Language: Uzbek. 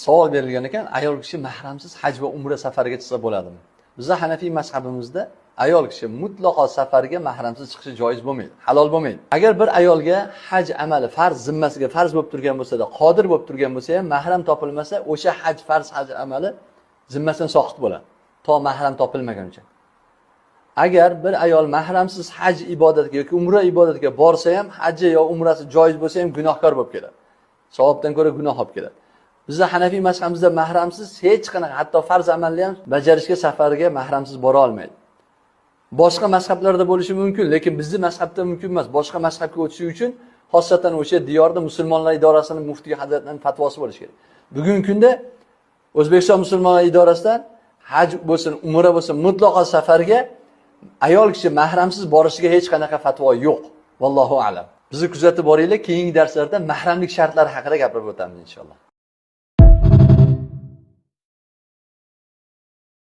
Savol berilgan ekan, ayol kishi mahramsiz haj va umra safariga chiqsa bo'ladimi? Bizning Hanafiy mazhabimizda ayol kishi mutlaqo safarga mahramsiz chiqishi joiz bo'lmaydi, halol bo'lmaydi. Agar bir ayolga haj amali farz zimmasiga farz bo'lib turgan bo'lsa-da, qodir bo'lib turgan bo'lsa ham mahram topilmasa, o'sha farz haj amali zimmasidan soqit bo'ladi, to mahram topilmaguncha. Agar bir ayol mahramsiz haj ibodatiga yoki umra ibodatiga borsa ham, haji yo umrasi joiz bo'lsa ham gunohkor bo'lib keladi. Savobdan ko'ra gunoh olib keladi. Bizda Hanafiy mazhabimizda mahramsiz hech qanaqa, hatto farz amalni ham bajarishga safariga mahramsiz bora olmaydi. Boshqa mazhablarda bo'lishi mumkin, lekin bizning mazhabda mumkin emas. Boshqa mazhabga o'tish uchun xosatan o'sha diyorda musulmonlar idorasining muftiy hazratlarining fatvosi bo'lishi kerak. Bugungi kunda O'zbekiston musulmonlar idorasidan haj bo'lsin, umra bo'lsin, mutlaqo safarga ayol kishi mahramsiz borishiga hech qanaqa fatvo yo'q. Vallohu a'lam. Bizni kuzatib boringlar, keyingi darslarda mahramlik shartlari haqida gapirib o'tamiz inshaalloh.